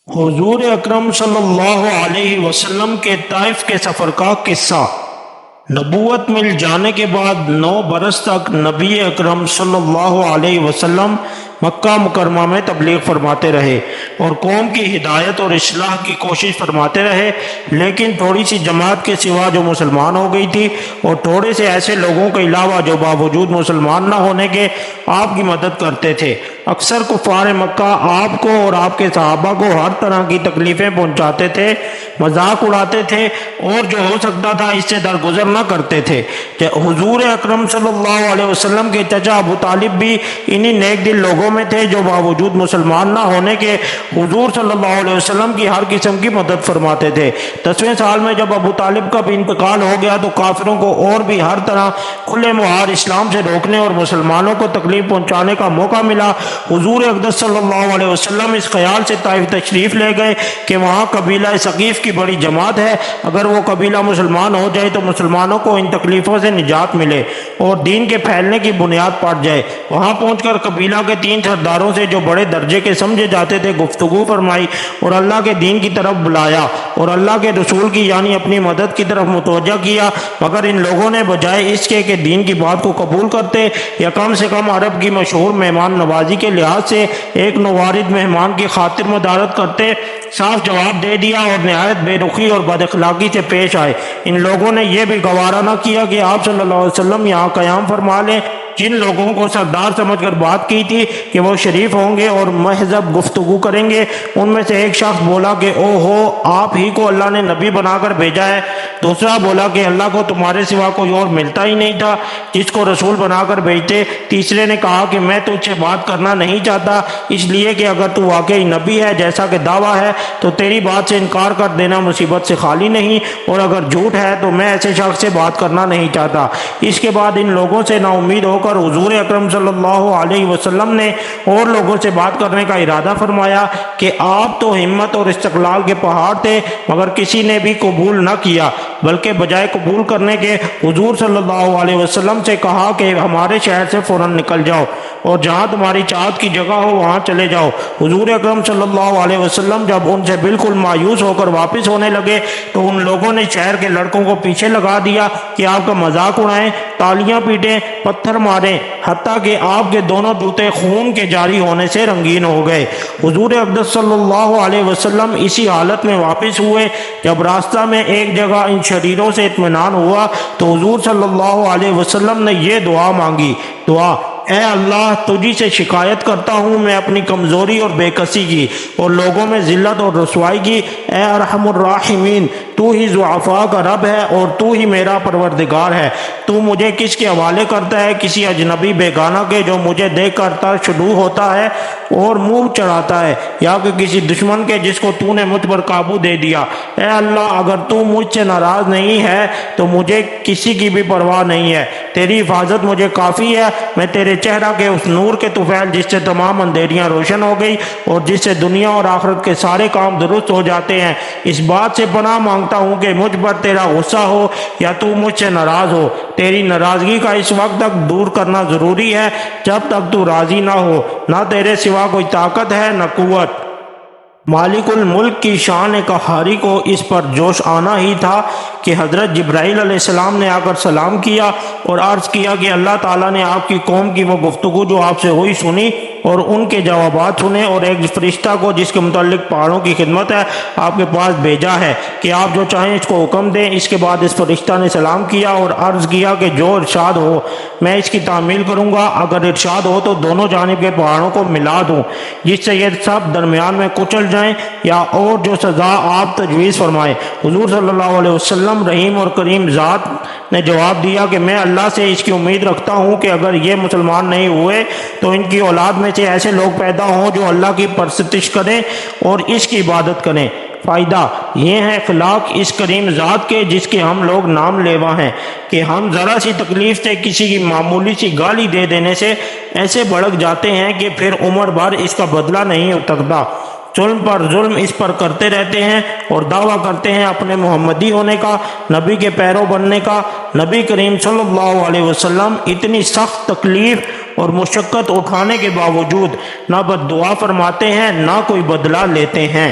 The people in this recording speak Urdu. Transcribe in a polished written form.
حضور اکرم صلی اللہ علیہ وسلم کے طائف کے سفر کا قصہ۔ نبوت مل جانے کے بعد 9 برس تک نبی اکرم صلی اللہ علیہ وسلم مکہ مکرمہ میں تبلیغ فرماتے رہے اور قوم کی ہدایت اور اصلاح کی کوشش فرماتے رہے، لیکن تھوڑی سی جماعت کے سوا جو مسلمان ہو گئی تھی اور تھوڑے سے ایسے لوگوں کے علاوہ جو باوجود مسلمان نہ ہونے کے آپ کی مدد کرتے تھے۔ اکثر کفار مکہ آپ کو اور آپ کے صحابہ کو ہر طرح کی تکلیفیں پہنچاتے تھے، مذاق اڑاتے تھے اور جو ہو سکتا تھا اس سے درگزر نہ کرتے تھے۔ حضور اکرم صلی اللہ علیہ وسلم کے چچا ابو طالب بھی انہی نیک دل لوگوں میں تھے جو باوجود مسلمان نہ ہونے کے حضور صلی اللہ علیہ وسلم کی ہر قسم کی مدد فرماتے تھے۔ 10ویں سال میں جب ابو طالب کا بھی انتقال ہو گیا تو کافروں کو اور بھی ہر طرح کھلے مہار اسلام سے روکنے اور مسلمانوں کو تکلیف پہنچانے کا موقع ملا۔ حضور اقدس صلی اللہ علیہ وسلم اس خیال سے طائف تشریف لے گئے کہ وہاں قبیلہ ثقیف کی بڑی جماعت ہے، اگر وہ قبیلہ مسلمان ہو جائے تو مسلمانوں کو ان تکلیفوں سے نجات ملے اور دین کے پھیلنے کی بنیاد پڑ جائے۔ وہاں پہنچ کر قبیلہ کے 3 سرداروں سے جو بڑے درجے کے سمجھے جاتے تھے گفتگو فرمائی اور اللہ کے دین کی طرف بلایا اور اللہ کے رسول کی یعنی اپنی مدد کی طرف متوجہ کیا، مگر ان لوگوں نے بجائے اس کے کہ دین کی بات کو قبول کرتے یا کم سے کم عرب کی مشہور مہمان نوازی کے لحاظ سے ایک نوارد مہمان کی خاطر مدارت کرتے، صاف جواب دے دیا اور نہایت بے رخی اور بد اخلاقی سے پیش آئے۔ ان لوگوں نے یہ بھی گوارا نہ کیا کہ آپ صلی اللہ علیہ وسلم یہاں قیام فرما لیں۔ جن لوگوں کو سردار سمجھ کر بات کی تھی کہ وہ شریف ہوں گے اور مہذب گفتگو کریں گے، ان میں سے ایک شخص بولا کہ او ہو، آپ ہی کو اللہ نے نبی بنا کر بھیجا ہے۔ دوسرا بولا کہ اللہ کو تمہارے سوا کوئی اور ملتا ہی نہیں تھا جس کو رسول بنا کر بھیجتے۔ تیسرے نے کہا کہ میں تجھ سے بات کرنا نہیں چاہتا، اس لیے کہ اگر تو واقعی نبی ہے جیسا کہ دعویٰ ہے تو تیری بات سے انکار کر دینا مصیبت سے خالی نہیں، اور اگر جھوٹ ہے تو میں ایسے شخص سے بات کرنا نہیں چاہتا۔ اس کے بعد ان لوگوں سے نا امید ہو کر حضور اکرم صلی اللہ علیہ وسلم نے اور لوگوں سے بات کرنے کا ارادہ فرمایا کہ آپ تو ہمت اور استقلال کے پہاڑ تھے، مگر کسی نے بھی قبول نہ کیا، بلکہ بجائے قبول کرنے کے حضور صلی اللہ علیہ وسلم سے کہا کہ ہمارے شہر سے فوراً نکل جاؤ اور جہاں تمہاری چاہت کی جگہ ہو وہاں چلے جاؤ۔ حضور اکرم صلی اللہ علیہ وسلم جب ان سے بالکل مایوس ہو کر واپس ہونے لگے تو ان لوگوں نے شہر کے لڑکوں کو پیچھے لگا دیا کہ آپ کا مذاق اڑائیں، تالیاں پیٹیں، پتھر ماریں، حتیٰ کہ آپ کے دونوں جوتے خون کے جاری ہونے سے رنگین ہو گئے۔ حضور اقدس صلی اللہ علیہ وسلم اسی حالت میں واپس ہوئے۔ جب راستہ میں ایک جگہ ان شریروں سے اطمینان ہوا تو حضور صلی اللہ علیہ وسلم نے یہ دعا مانگی، دعا: اے اللہ، تجھی سے شکایت کرتا ہوں میں اپنی کمزوری اور بے کسی کی اور لوگوں میں ذلت اور رسوائی کی۔ اے ارحم الراحمین، تو ہی ضعفاء کا رب ہے اور تو ہی میرا پروردگار ہے۔ تو مجھے کس کے حوالے کرتا ہے؟ کسی اجنبی بیگانہ کے جو مجھے دیکھ کر ترشدو ہوتا ہے اور منہ چڑھاتا ہے، یا کہ کسی دشمن کے جس کو تو نے مجھ پر قابو دے دیا۔ اے اللہ، اگر تو مجھ سے ناراض نہیں ہے تو مجھے کسی کی بھی پرواہ نہیں ہے، تیری حفاظت مجھے کافی ہے۔ میں تیرے چہرہ کے اس نور کے طفیل جس سے تمام اندھیریاں روشن ہو گئی اور جس سے دنیا اور آخرت کے سارے کام درست ہو جاتے ہیں، اس بات سے پناہ مانگتا ہوں کہ مجھ پر تیرا غصہ ہو یا تو مجھ سے ناراض ہو۔ تیری ناراضگی کا اس وقت تک دور کرنا ضروری ہے جب تک تو راضی نہ ہو، نہ تیرے سوا کوئی طاقت ہے نہ قوت۔ مالک الملک کی شان قہاری کو اس پر جوش آنا ہی تھا کہ حضرت جبرائیل علیہ السلام نے آ کر سلام کیا اور عرض کیا کہ اللہ تعالیٰ نے آپ کی قوم کی وہ گفتگو جو آپ سے ہوئی سنی اور ان کے جوابات سنے، اور ایک فرشتہ کو جس کے متعلق پہاڑوں کی خدمت ہے آپ کے پاس بھیجا ہے کہ آپ جو چاہیں اس کو حکم دیں۔ اس کے بعد اس فرشتہ نے سلام کیا اور عرض کیا کہ جو ارشاد ہو میں اس کی تعمیل کروں گا، اگر ارشاد ہو تو دونوں جانب کے پہاڑوں کو ملا دوں جس سے یہ سب درمیان میں کچل جائیں، یا اور جو سزا آپ تجویز فرمائیں۔ حضور صلی اللہ علیہ وسلم رحیم اور کریم ذات نے جواب دیا کہ میں اللہ سے اس کی امید رکھتا ہوں کہ اگر یہ مسلمان نہیں ہوئے تو ان کی اولاد میں سے ایسے لوگ پیدا ہوں جو اللہ کی پرستش کریں اور اس کی عبادت کریں۔ فائدہ یہ ہے اخلاق اس کریم ذات کے جس کے ہم لوگ نام لیوا ہیں کہ ہم ذرا سی تکلیف سے کسی کی معمولی سی گالی دے دینے سے ایسے بھڑک جاتے ہیں کہ پھر عمر بھر اس کا بدلہ نہیں اترتا۔ ظلم پر ظلم اس پر کرتے رہتے ہیں اور دعویٰ کرتے ہیں اپنے محمدی ہونے کا، نبی کے پیرو بننے کا۔ نبی کریم صلی اللہ علیہ وسلم اتنی سخت تکلیف اور مشقت اٹھانے کے باوجود نہ بد دعا فرماتے ہیں نہ کوئی بدلہ لیتے ہیں۔